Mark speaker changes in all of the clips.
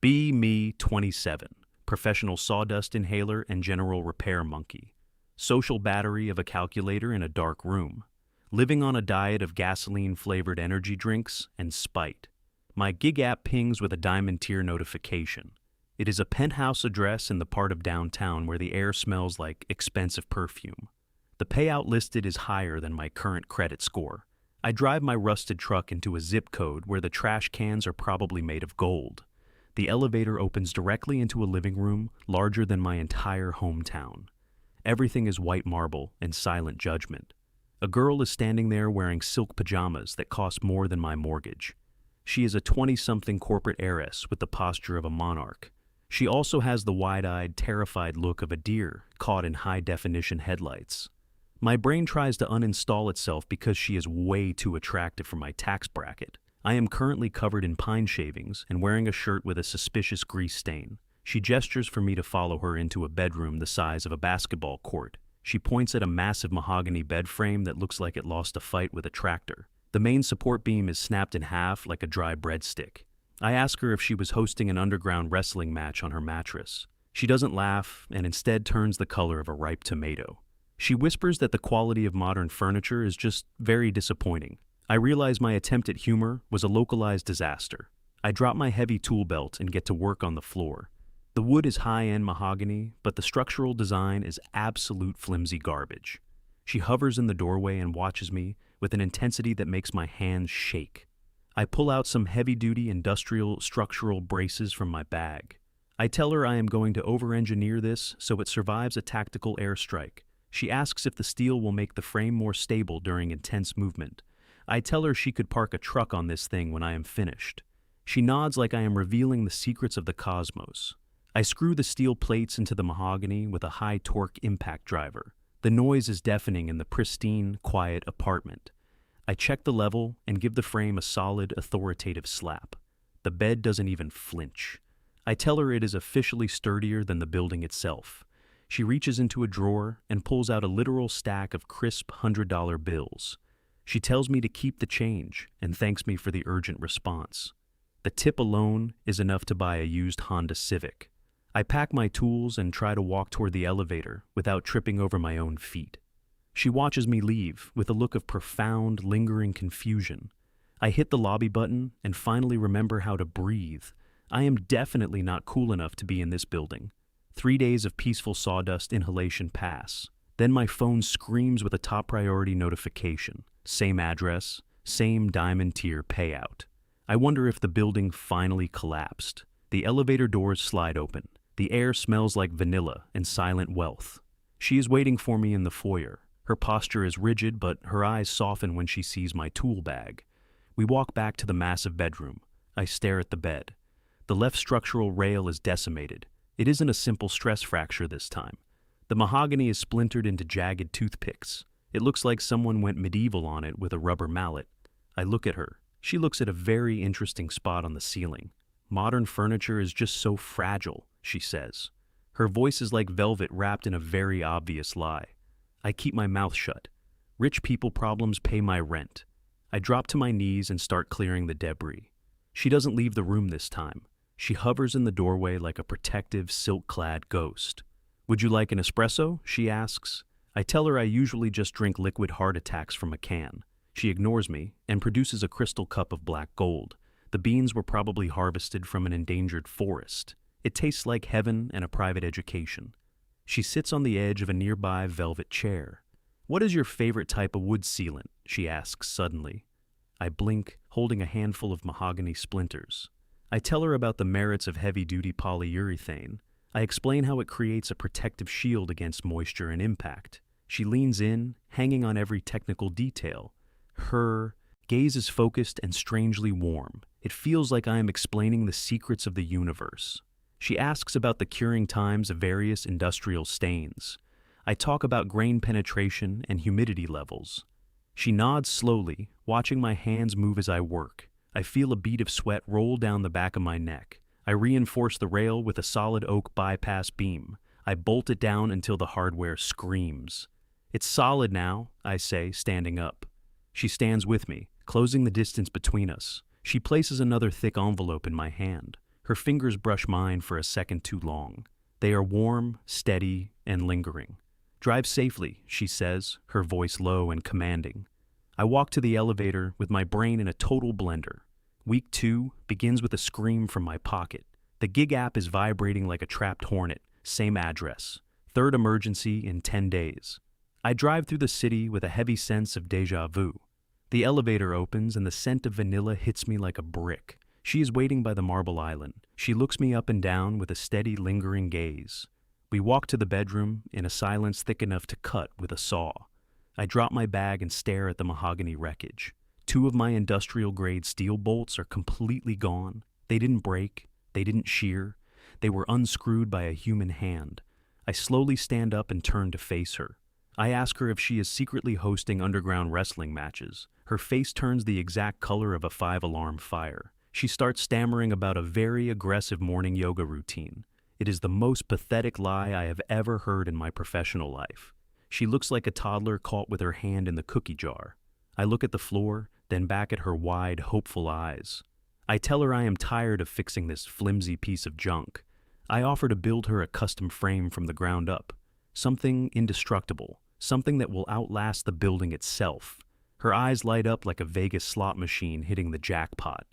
Speaker 1: Be Me 27, professional sawdust inhaler and general repair monkey. Social battery of a calculator in a dark room. Living on a diet of gasoline-flavored energy drinks and spite. My gig app pings with a diamond tier notification. It is a penthouse address in the part of downtown where the air smells like expensive perfume. The payout listed is higher than my current credit score. I drive my rusted truck into a zip code where the trash cans are probably made of gold. The elevator opens directly into a living room larger than my entire hometown. Everything is white marble and silent judgment. A girl is standing there wearing silk pajamas that cost more than my mortgage. She is a 20-something corporate heiress with the posture of a monarch. She also has the wide-eyed, terrified look of a deer caught in high-definition headlights. My brain tries to uninstall itself because she is way too attractive for my tax bracket. I am currently covered in pine shavings and wearing a shirt with a suspicious grease stain. She gestures for me to follow her into a bedroom the size of a basketball court. She points at a massive mahogany bed frame that looks like it lost a fight with a tractor. The main support beam is snapped in half like a dry breadstick. I ask her if she was hosting an underground wrestling match on her mattress. She doesn't laugh and instead turns the color of a ripe tomato. She whispers that the quality of modern furniture is just very disappointing. I realize my attempt at humor was a localized disaster. I drop my heavy tool belt and get to work on the floor. The wood is high-end mahogany, but the structural design is absolute flimsy garbage. She hovers in the doorway and watches me with an intensity that makes my hands shake. I pull out some heavy-duty industrial structural braces from my bag. I tell her I am going to over-engineer this so it survives a tactical airstrike. She asks if the steel will make the frame more stable during intense movement. I tell her she could park a truck on this thing when I am finished. She nods like I am revealing the secrets of the cosmos. I screw the steel plates into the mahogany with a high-torque impact driver. The noise is deafening in the pristine, quiet apartment. I check the level and give the frame a solid, authoritative slap. The bed doesn't even flinch. I tell her it is officially sturdier than the building itself. She reaches into a drawer and pulls out a literal stack of crisp $100 bills. She tells me to keep the change and thanks me for the urgent response. The tip alone is enough to buy a used Honda Civic. I pack my tools and try to walk toward the elevator without tripping over my own feet. She watches me leave with a look of profound, lingering confusion. I hit the lobby button and finally remember how to breathe. I am definitely not cool enough to be in this building. 3 days of peaceful sawdust inhalation pass. Then my phone screams with a top priority notification. Same address, same diamond tier payout. I wonder if the building finally collapsed. The elevator doors slide open. The air smells like vanilla and silent wealth. She is waiting for me in the foyer. Her posture is rigid, but her eyes soften when she sees my tool bag. We walk back to the massive bedroom. I stare at the bed. The left structural rail is decimated. It isn't a simple stress fracture this time. The mahogany is splintered into jagged toothpicks. It looks like someone went medieval on it with a rubber mallet. I look at her. She looks at a very interesting spot on the ceiling. Modern furniture is just so fragile, she says. Her voice is like velvet wrapped in a very obvious lie. I keep my mouth shut. Rich people problems pay my rent. I drop to my knees and start clearing the debris. She doesn't leave the room this time. She hovers in the doorway like a protective, silk-clad ghost. "Would you like an espresso?" she asks. I tell her I usually just drink liquid heart attacks from a can. She ignores me and produces a crystal cup of black gold. The beans were probably harvested from an endangered forest. It tastes like heaven and a private education. She sits on the edge of a nearby velvet chair. "What is your favorite type of wood sealant?" she asks suddenly. I blink, holding a handful of mahogany splinters. I tell her about the merits of heavy-duty polyurethane. I explain how it creates a protective shield against moisture and impact. She leans in, hanging on every technical detail. Her gaze is focused and strangely warm. It feels like I am explaining the secrets of the universe. She asks about the curing times of various industrial stains. I talk about grain penetration and humidity levels. She nods slowly, watching my hands move as I work. I feel a bead of sweat roll down the back of my neck. I reinforce the rail with a solid oak bypass beam. I bolt it down until the hardware screams. "It's solid now," I say, standing up. She stands with me, closing the distance between us. She places another thick envelope in my hand. Her fingers brush mine for a second too long. They are warm, steady, and lingering. "Drive safely," she says, her voice low and commanding. I walk to the elevator with my brain in a total blender. Week 2 begins with a scream from my pocket. The gig app is vibrating like a trapped hornet. Same address. Third emergency in 10 days. I drive through the city with a heavy sense of déjà vu. The elevator opens and the scent of vanilla hits me like a brick. She is waiting by the marble island. She looks me up and down with a steady, lingering gaze. We walk to the bedroom in a silence thick enough to cut with a saw. I drop my bag and stare at the mahogany wreckage. 2 of my industrial-grade steel bolts are completely gone. They didn't break. They didn't shear. They were unscrewed by a human hand. I slowly stand up and turn to face her. I ask her if she is secretly hosting underground wrestling matches. Her face turns the exact color of a 5-alarm fire. She starts stammering about a very aggressive morning yoga routine. It is the most pathetic lie I have ever heard in my professional life. She looks like a toddler caught with her hand in the cookie jar. I look at the floor, then back at her wide, hopeful eyes. I tell her I am tired of fixing this flimsy piece of junk. I offer to build her a custom frame from the ground up. Something indestructible. Something that will outlast the building itself. Her eyes light up like a Vegas slot machine hitting the jackpot.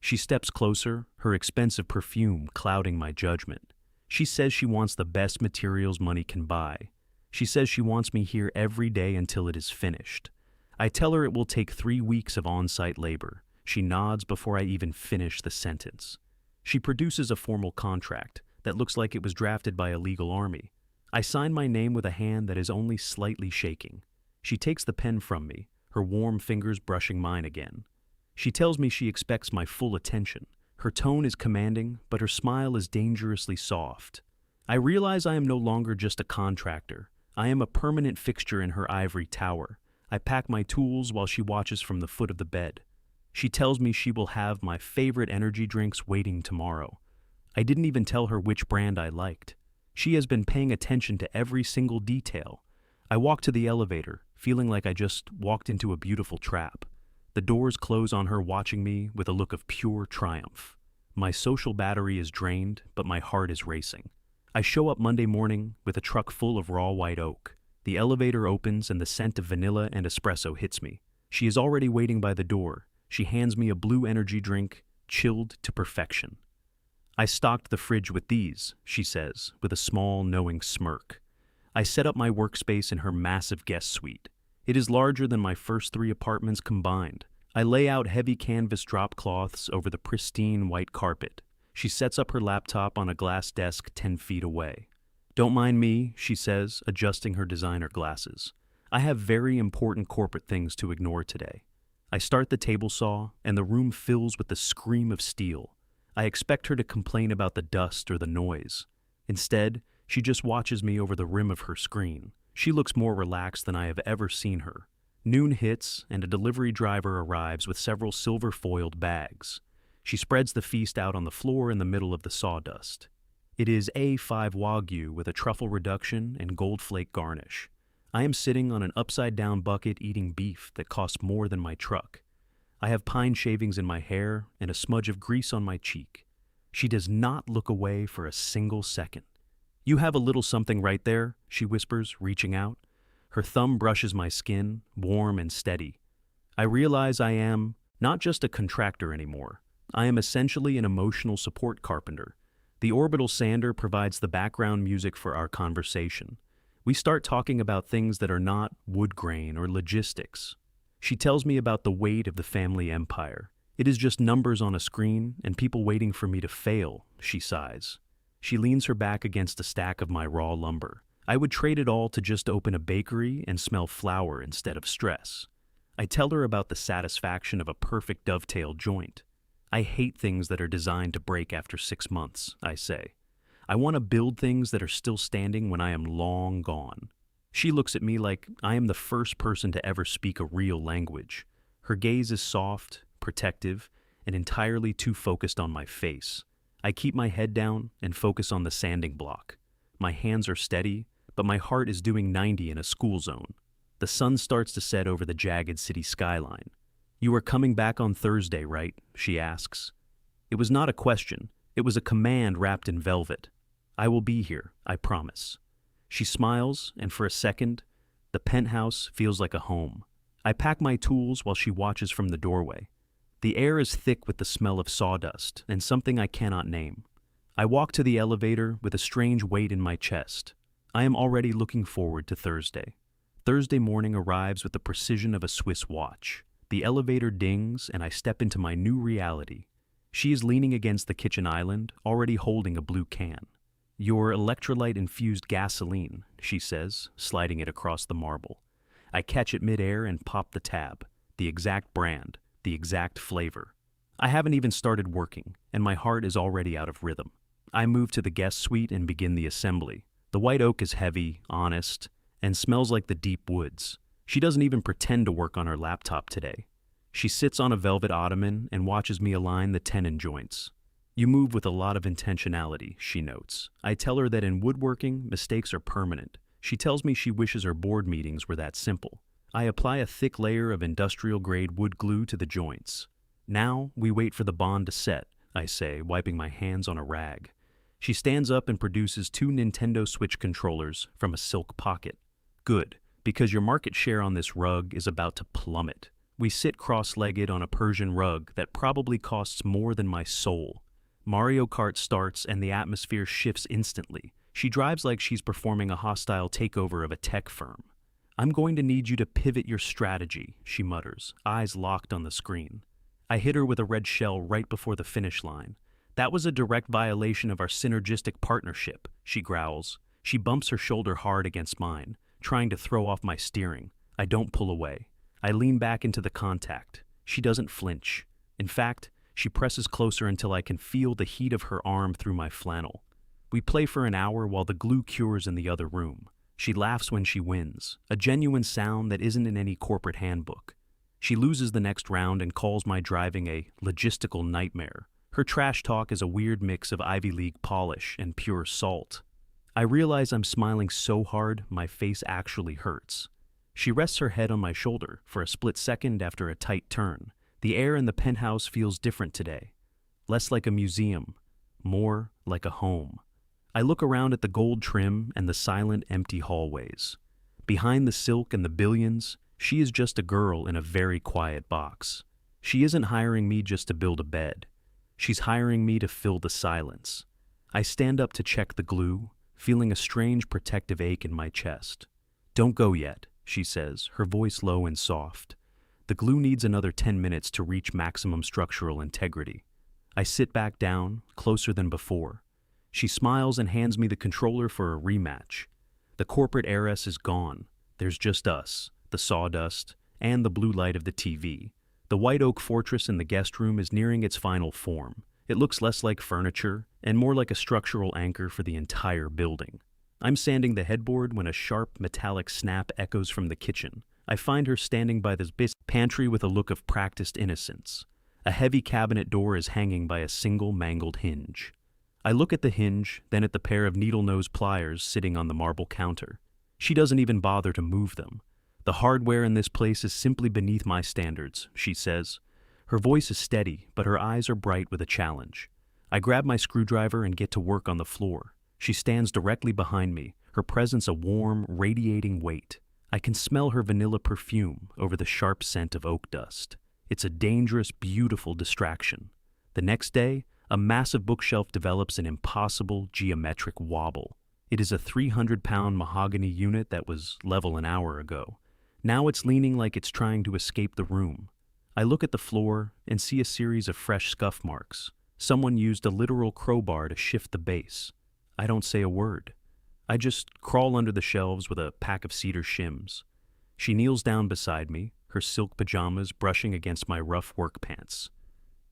Speaker 1: She steps closer, her expensive perfume clouding my judgment. She says she wants the best materials money can buy. She says she wants me here every day until it is finished. I tell her it will take 3 weeks of on-site labor. She nods before I even finish the sentence. She produces a formal contract that looks like it was drafted by a legal army. I sign my name with a hand that is only slightly shaking. She takes the pen from me, her warm fingers brushing mine again. She tells me she expects my full attention. Her tone is commanding, but her smile is dangerously soft. I realize I am no longer just a contractor. I am a permanent fixture in her ivory tower. I pack my tools while she watches from the foot of the bed. She tells me she will have my favorite energy drinks waiting tomorrow. I didn't even tell her which brand I liked. She has been paying attention to every single detail. I walk to the elevator, feeling like I just walked into a beautiful trap. The doors close on her, watching me with a look of pure triumph. My social battery is drained, but my heart is racing. I show up Monday morning with a truck full of raw white oak. The elevator opens and the scent of vanilla and espresso hits me. She is already waiting by the door. She hands me a blue energy drink, chilled to perfection. "I stocked the fridge with these," she says, with a small, knowing smirk. I set up my workspace in her massive guest suite. It is larger than my first 3 apartments combined. I lay out heavy canvas drop cloths over the pristine white carpet. She sets up her laptop on a glass desk 10 feet away. "Don't mind me," she says, adjusting her designer glasses. "I have very important corporate things to ignore today." I start the table saw, and the room fills with the scream of steel. I expect her to complain about the dust or the noise. Instead, she just watches me over the rim of her screen. She looks more relaxed than I have ever seen her. Noon hits, and a delivery driver arrives with several silver-foiled bags. She spreads the feast out on the floor in the middle of the sawdust. It is A5 Wagyu with a truffle reduction and gold flake garnish. I am sitting on an upside-down bucket eating beef that costs more than my truck. I have pine shavings in my hair and a smudge of grease on my cheek. She does not look away for a single second. "You have a little something right there," she whispers, reaching out. Her thumb brushes my skin, warm and steady. I realize I am not just a contractor anymore. I am essentially an emotional support carpenter. The orbital sander provides the background music for our conversation. We start talking about things that are not wood grain or logistics. She tells me about the weight of the family empire. "It is just numbers on a screen and people waiting for me to fail," she sighs. She leans her back against a stack of my raw lumber. I would trade it all to just open a bakery and smell flour instead of stress. I tell her about the satisfaction of a perfect dovetail joint. "I hate things that are designed to break after 6 months," I say. "I want to build things that are still standing when I am long gone." She looks at me like I am the first person to ever speak a real language. Her gaze is soft, protective, and entirely too focused on my face. I keep my head down and focus on the sanding block. My hands are steady, but my heart is doing 90 in a school zone. The sun starts to set over the jagged city skyline. "You are coming back on Thursday, right?" she asks. It was not a question. It was a command wrapped in velvet. "I will be here, I promise." She smiles, and for a second, the penthouse feels like a home. I pack my tools while she watches from the doorway. The air is thick with the smell of sawdust and something I cannot name. I walk to the elevator with a strange weight in my chest. I am already looking forward to Thursday. Thursday morning arrives with the precision of a Swiss watch. The elevator dings, and I step into my new reality. She is leaning against the kitchen island, already holding a blue can. "Your electrolyte-infused gasoline," she says, sliding it across the marble. I catch it mid-air and pop the tab. The exact brand, the exact flavor. I haven't even started working, and my heart is already out of rhythm. I move to the guest suite and begin the assembly. The white oak is heavy, honest, and smells like the deep woods. She doesn't even pretend to work on her laptop today. She sits on a velvet ottoman and watches me align the tenon joints. "You move with a lot of intentionality," she notes. I tell her that in woodworking, mistakes are permanent. She tells me she wishes her board meetings were that simple. I apply a thick layer of industrial-grade wood glue to the joints. "Now we wait for the bond to set," I say, wiping my hands on a rag. She stands up and produces 2 Nintendo Switch controllers from a silk pocket. "Good, because your market share on this rug is about to plummet." We sit cross-legged on a Persian rug that probably costs more than my soul. Mario Kart starts and the atmosphere shifts instantly. She drives like she's performing a hostile takeover of a tech firm. "I'm going to need you to pivot your strategy," she mutters, eyes locked on the screen. I hit her with a red shell right before the finish line. "That was a direct violation of our synergistic partnership," she growls. She bumps her shoulder hard against mine, trying to throw off my steering. I don't pull away. I lean back into the contact. She doesn't flinch. In fact, she presses closer until I can feel the heat of her arm through my flannel. We play for an hour while the glue cures in the other room. She laughs when she wins, a genuine sound that isn't in any corporate handbook. She loses the next round and calls my driving a logistical nightmare. Her trash talk is a weird mix of Ivy League polish and pure salt. I realize I'm smiling so hard my face actually hurts. She rests her head on my shoulder for a split second after a tight turn. The air in the penthouse feels different today. Less like a museum, more like a home. I look around at the gold trim and the silent, empty hallways. Behind the silk and the billions, she is just a girl in a very quiet box. She isn't hiring me just to build a bed. She's hiring me to fill the silence. I stand up to check the glue, feeling a strange protective ache in my chest. "Don't go yet," she says, her voice low and soft. The glue needs another 10 minutes to reach maximum structural integrity. I sit back down, closer than before. She smiles and hands me the controller for a rematch. The corporate heiress is gone. There's just us, the sawdust, and the blue light of the TV. The white oak fortress in the guest room is nearing its final form. It looks less like furniture and more like a structural anchor for the entire building. I'm sanding the headboard when a sharp metallic snap echoes from the kitchen. I find her standing by the pantry with a look of practiced innocence. A heavy cabinet door is hanging by a single mangled hinge. I look at the hinge, then at the pair of needle-nose pliers sitting on the marble counter. She doesn't even bother to move them. "The hardware in this place is simply beneath my standards," she says. Her voice is steady, but her eyes are bright with a challenge. I grab my screwdriver and get to work on the floor. She stands directly behind me, her presence a warm, radiating weight. I can smell her vanilla perfume over the sharp scent of oak dust. It's a dangerous, beautiful distraction. The next day, a massive bookshelf develops an impossible geometric wobble. It is a 300-pound mahogany unit that was level an hour ago. Now it's leaning like it's trying to escape the room. I look at the floor and see a series of fresh scuff marks. Someone used a literal crowbar to shift the base. I don't say a word. I just crawl under the shelves with a pack of cedar shims. She kneels down beside me, her silk pajamas brushing against my rough work pants.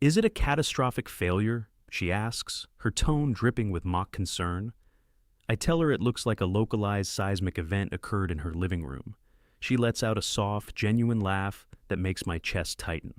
Speaker 1: "Is it a catastrophic failure?" she asks, her tone dripping with mock concern. I tell her it looks like a localized seismic event occurred in her living room. She lets out a soft, genuine laugh that makes my chest tighten.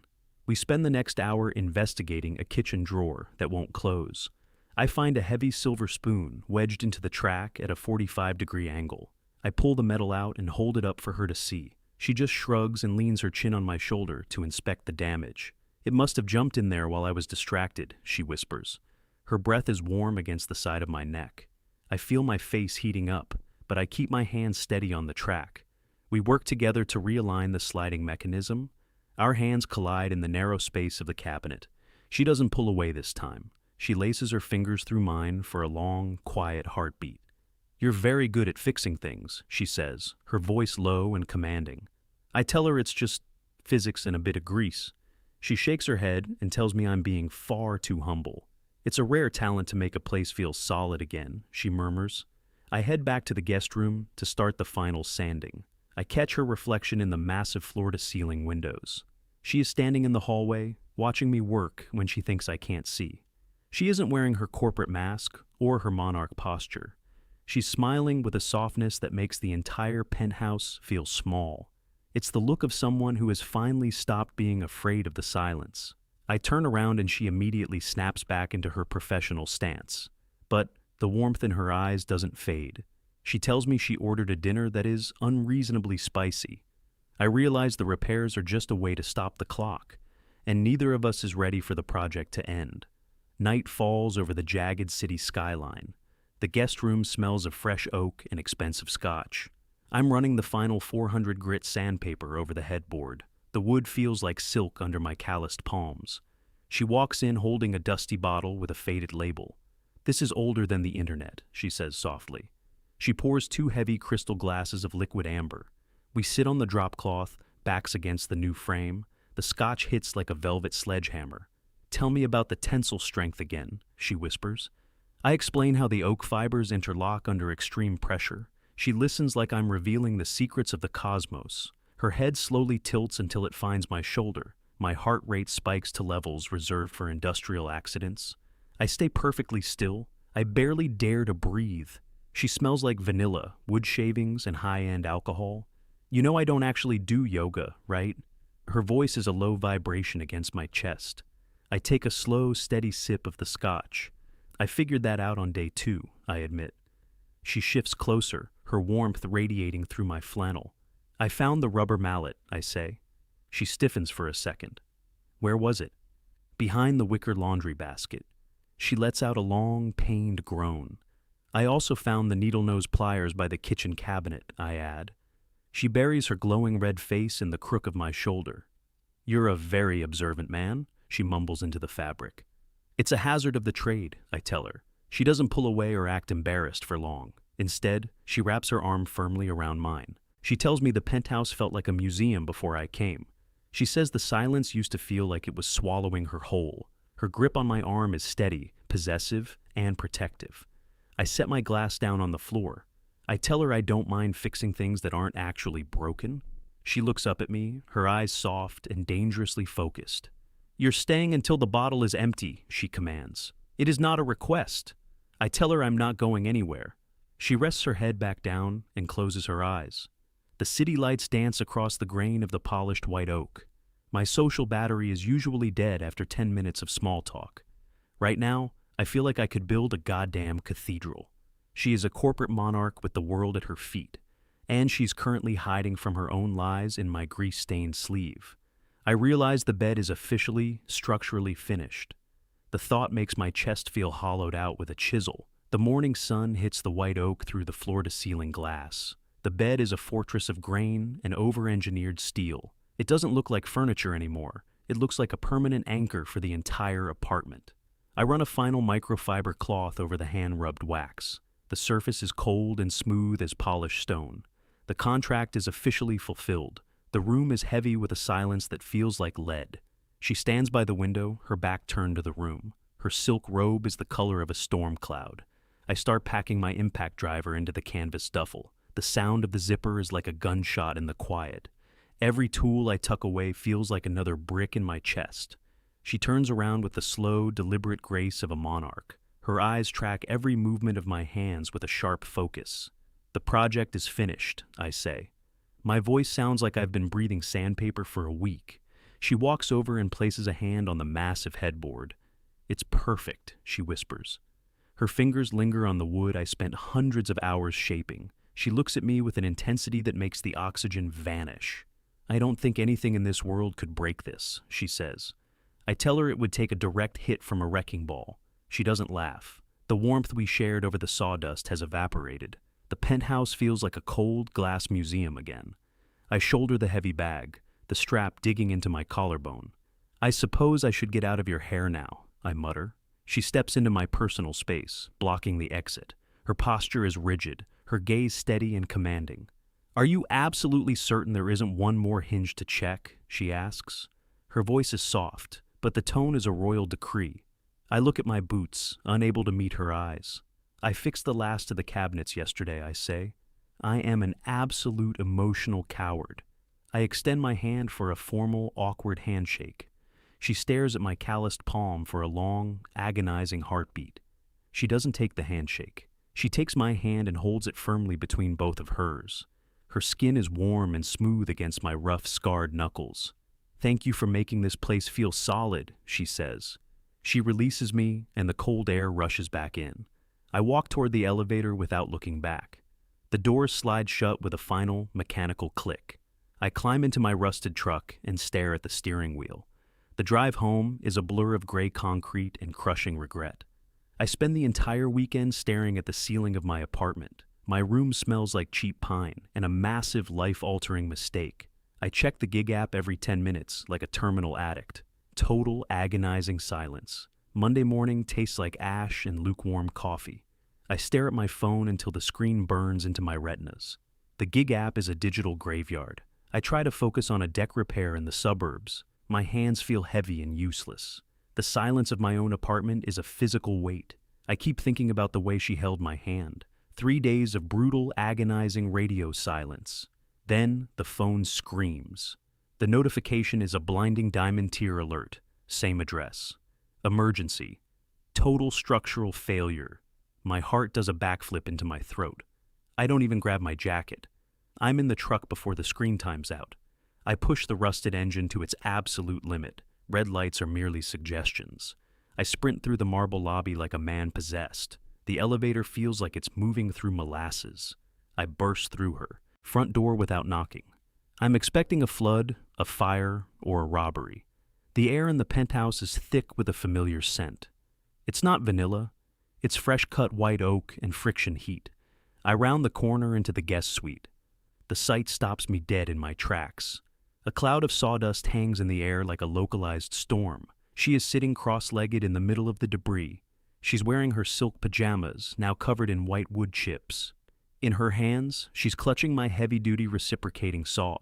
Speaker 1: We spend the next hour investigating a kitchen drawer that won't close. I find a heavy silver spoon wedged into the track at a 45-degree angle. I pull the metal out and hold it up for her to see. She just shrugs and leans her chin on my shoulder to inspect the damage. "It must have jumped in there while I was distracted," she whispers. Her breath is warm against the side of my neck. I feel my face heating up, but I keep my hands steady on the track. We work together to realign the sliding mechanism. Our hands collide in the narrow space of the cabinet. She doesn't pull away this time. She laces her fingers through mine for a long, quiet heartbeat. "You're very good at fixing things," she says, her voice low and commanding. I tell her it's just physics and a bit of grease. She shakes her head and tells me I'm being far too humble. "It's a rare talent to make a place feel solid again," she murmurs. I head back to the guest room to start the final sanding. I catch her reflection in the massive floor-to-ceiling windows. She is standing in the hallway, watching me work when she thinks I can't see. She isn't wearing her corporate mask or her monarch posture. She's smiling with a softness that makes the entire penthouse feel small. It's the look of someone who has finally stopped being afraid of the silence. I turn around and she immediately snaps back into her professional stance. But the warmth in her eyes doesn't fade. She tells me she ordered a dinner that is unreasonably spicy. I realize the repairs are just a way to stop the clock, and neither of us is ready for the project to end. Night falls over the jagged city skyline. The guest room smells of fresh oak and expensive scotch. I'm running the final 400 grit sandpaper over the headboard. The wood feels like silk under my calloused palms. She walks in holding a dusty bottle with a faded label. "This is older than the internet," she says softly. She pours 2 heavy crystal glasses of liquid amber. We sit on the drop cloth, backs against the new frame. The scotch hits like a velvet sledgehammer. "Tell me about the tensile strength again," she whispers. I explain how the oak fibers interlock under extreme pressure. She listens like I'm revealing the secrets of the cosmos. Her head slowly tilts until it finds my shoulder. My heart rate spikes to levels reserved for industrial accidents. I stay perfectly still. I barely dare to breathe. She smells like vanilla, wood shavings, and high-end alcohol. "You know I don't actually do yoga, right?" Her voice is a low vibration against my chest. I take a slow, steady sip of the scotch. I figured that out on day 2, I admit. She shifts closer, her warmth radiating through my flannel. "I found the rubber mallet," I say. She stiffens for a second. "Where was it?" "Behind the wicker laundry basket." She lets out a long, pained groan. "I also found the needle-nose pliers by the kitchen cabinet," I add. She buries her glowing red face in the crook of my shoulder. "You're a very observant man," she mumbles into the fabric. "It's a hazard of the trade," I tell her. She doesn't pull away or act embarrassed for long. Instead, she wraps her arm firmly around mine. She tells me the penthouse felt like a museum before I came. She says the silence used to feel like it was swallowing her whole. Her grip on my arm is steady, possessive, and protective. I set my glass down on the floor. I tell her I don't mind fixing things that aren't actually broken. She looks up at me, her eyes soft and dangerously focused. "You're staying until the bottle is empty," she commands. "It is not a request." I tell her I'm not going anywhere. She rests her head back down and closes her eyes. The city lights dance across the grain of the polished white oak. My social battery is usually dead after 10 minutes of small talk. Right now, I feel like I could build a goddamn cathedral. She is a corporate monarch with the world at her feet, and she's currently hiding from her own lies in my grease-stained sleeve. I realize the bed is officially, structurally finished. The thought makes my chest feel hollowed out with a chisel. The morning sun hits the white oak through the floor-to-ceiling glass. The bed is a fortress of grain and over-engineered steel. It doesn't look like furniture anymore. It looks like a permanent anchor for the entire apartment. I run a final microfiber cloth over the hand-rubbed wax. The surface is cold and smooth as polished stone. The contract is officially fulfilled. The room is heavy with a silence that feels like lead. She stands by the window, her back turned to the room. Her silk robe is the color of a storm cloud. I start packing my impact driver into the canvas duffel. The sound of the zipper is like a gunshot in the quiet. Every tool I tuck away feels like another brick in my chest. She turns around with the slow, deliberate grace of a monarch. Her eyes track every movement of my hands with a sharp focus. "The project is finished," I say. My voice sounds like I've been breathing sandpaper for a week. She walks over and places a hand on the massive headboard. "It's perfect," she whispers. Her fingers linger on the wood I spent hundreds of hours shaping. She looks at me with an intensity that makes the oxygen vanish. "I don't think anything in this world could break this," she says. I tell her it would take a direct hit from a wrecking ball. She doesn't laugh. The warmth we shared over the sawdust has evaporated. The penthouse feels like a cold glass museum again. I shoulder the heavy bag, the strap digging into my collarbone. I suppose I should get out of your hair now, I mutter. She steps into my personal space, blocking the exit. Her posture is rigid, her gaze steady and commanding. Are you absolutely certain there isn't one more hinge to check? She asks. Her voice is soft, but the tone is a royal decree. I look at my boots, unable to meet her eyes. I fixed the last of the cabinets yesterday, I say. I am an absolute emotional coward. I extend my hand for a formal, awkward handshake. She stares at my calloused palm for a long, agonizing heartbeat. She doesn't take the handshake. She takes my hand and holds it firmly between both of hers. Her skin is warm and smooth against my rough, scarred knuckles. Thank you for making this place feel solid, she says. She releases me, and the cold air rushes back in. I walk toward the elevator without looking back. The doors slide shut with a final, mechanical click. I climb into my rusted truck and stare at the steering wheel. The drive home is a blur of gray concrete and crushing regret. I spend the entire weekend staring at the ceiling of my apartment. My room smells like cheap pine and a massive life-altering mistake. I check the gig app every 10 minutes like a terminal addict. Total agonizing silence. Monday morning tastes like ash and lukewarm coffee. I stare at my phone until the screen burns into my retinas. The gig app is a digital graveyard. I try to focus on a deck repair in the suburbs. My hands feel heavy and useless. The silence of my own apartment is a physical weight. I keep thinking about the way she held my hand. 3 days of brutal, agonizing radio silence. Then the phone screams. The notification is a blinding diamond tier alert. Same address. Emergency. Total structural failure. My heart does a backflip into my throat. I don't even grab my jacket. I'm in the truck before the screen times out. I push the rusted engine to its absolute limit. Red lights are merely suggestions. I sprint through the marble lobby like a man possessed. The elevator feels like it's moving through molasses. I burst through her, front door without knocking. I'm expecting a flood, a fire, or a robbery. The air in the penthouse is thick with a familiar scent. It's not vanilla. It's fresh-cut white oak and friction heat. I round the corner into the guest suite. The sight stops me dead in my tracks. A cloud of sawdust hangs in the air like a localized storm. She is sitting cross-legged in the middle of the debris. She's wearing her silk pajamas, now covered in white wood chips. In her hands, she's clutching my heavy-duty reciprocating saw.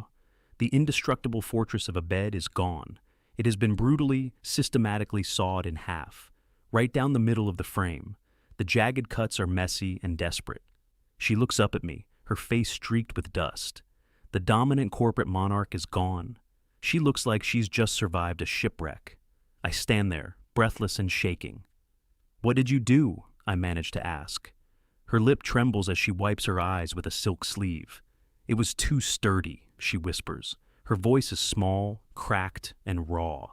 Speaker 1: The indestructible fortress of a bed is gone. It has been brutally, systematically sawed in half, right down the middle of the frame. The jagged cuts are messy and desperate. She looks up at me, her face streaked with dust. The dominant corporate monarch is gone. She looks like she's just survived a shipwreck. I stand there, breathless and shaking. "What did you do?" I manage to ask. Her lip trembles as she wipes her eyes with a silk sleeve. "It was too sturdy," she whispers. Her voice is small, cracked, and raw.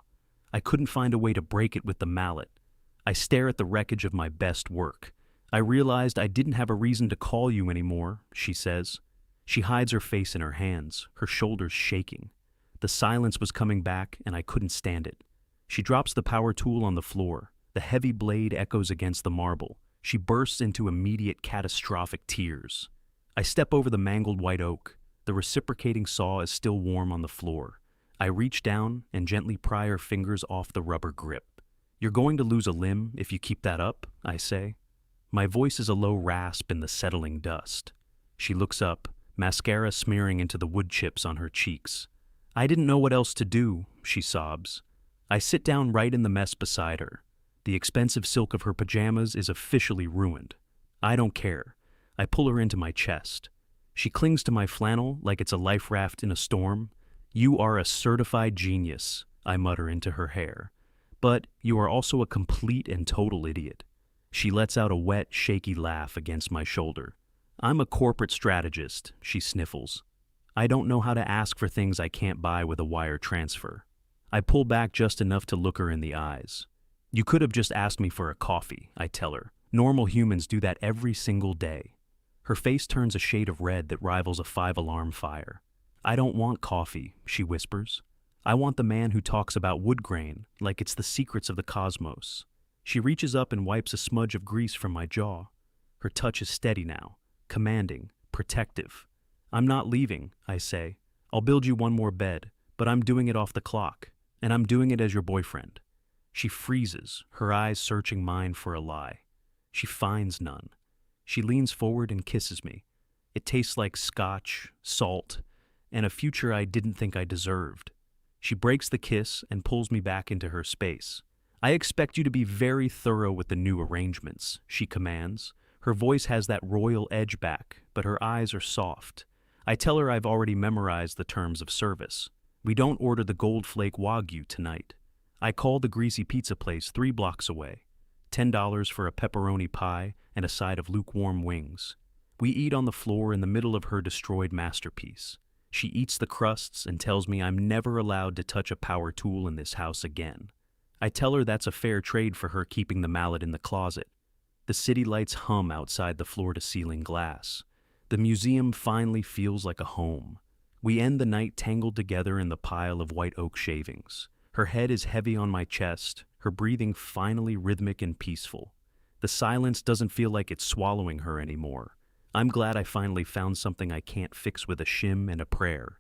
Speaker 1: I couldn't find a way to break it with the mallet. I stare at the wreckage of my best work. "I realized I didn't have a reason to call you anymore," she says. She hides her face in her hands, her shoulders shaking. The silence was coming back, and I couldn't stand it. She drops the power tool on the floor. The heavy blade echoes against the marble. She bursts into immediate catastrophic tears. I step over the mangled white oak. The reciprocating saw is still warm on the floor. I reach down and gently pry her fingers off the rubber grip. "You're going to lose a limb if you keep that up," I say. My voice is a low rasp in the settling dust. She looks up, mascara smearing into the wood chips on her cheeks. "I didn't know what else to do," she sobs. I sit down right in the mess beside her. The expensive silk of her pajamas is officially ruined. I don't care. I pull her into my chest. She clings to my flannel like it's a life raft in a storm. "You are a certified genius," I mutter into her hair. "But you are also a complete and total idiot." She lets out a wet, shaky laugh against my shoulder. "I'm a corporate strategist," she sniffles. "I don't know how to ask for things I can't buy with a wire transfer." I pull back just enough to look her in the eyes. "You could have just asked me for a coffee," I tell her. "Normal humans do that every single day." Her face turns a shade of red that rivals a 5-alarm fire. "I don't want coffee," she whispers. "I want the man who talks about wood grain like it's the secrets of the cosmos." She reaches up and wipes a smudge of grease from my jaw. Her touch is steady now, commanding, protective. I'm not leaving, I say. I'll build you one more bed, but I'm doing it off the clock, and I'm doing it as your boyfriend. She freezes, her eyes searching mine for a lie. She finds none. She leans forward and kisses me. It tastes like scotch, salt, and a future I didn't think I deserved. She breaks the kiss and pulls me back into her space. I expect you to be very thorough with the new arrangements, she commands. Her voice has that royal edge back, but her eyes are soft. I tell her I've already memorized the terms of service. We don't order the gold flake wagyu tonight. I call the greasy pizza place 3 blocks away. $10 for a pepperoni pie and a side of lukewarm wings. We eat on the floor in the middle of her destroyed masterpiece. She eats the crusts and tells me I'm never allowed to touch a power tool in this house again. I tell her that's a fair trade for her keeping the mallet in the closet. The city lights hum outside the floor-to-ceiling glass. The museum finally feels like a home. We end the night tangled together in the pile of white oak shavings. Her head is heavy on my chest, her breathing finally rhythmic and peaceful. The silence doesn't feel like it's swallowing her anymore. I'm glad I finally found something I can't fix with a shim and a prayer.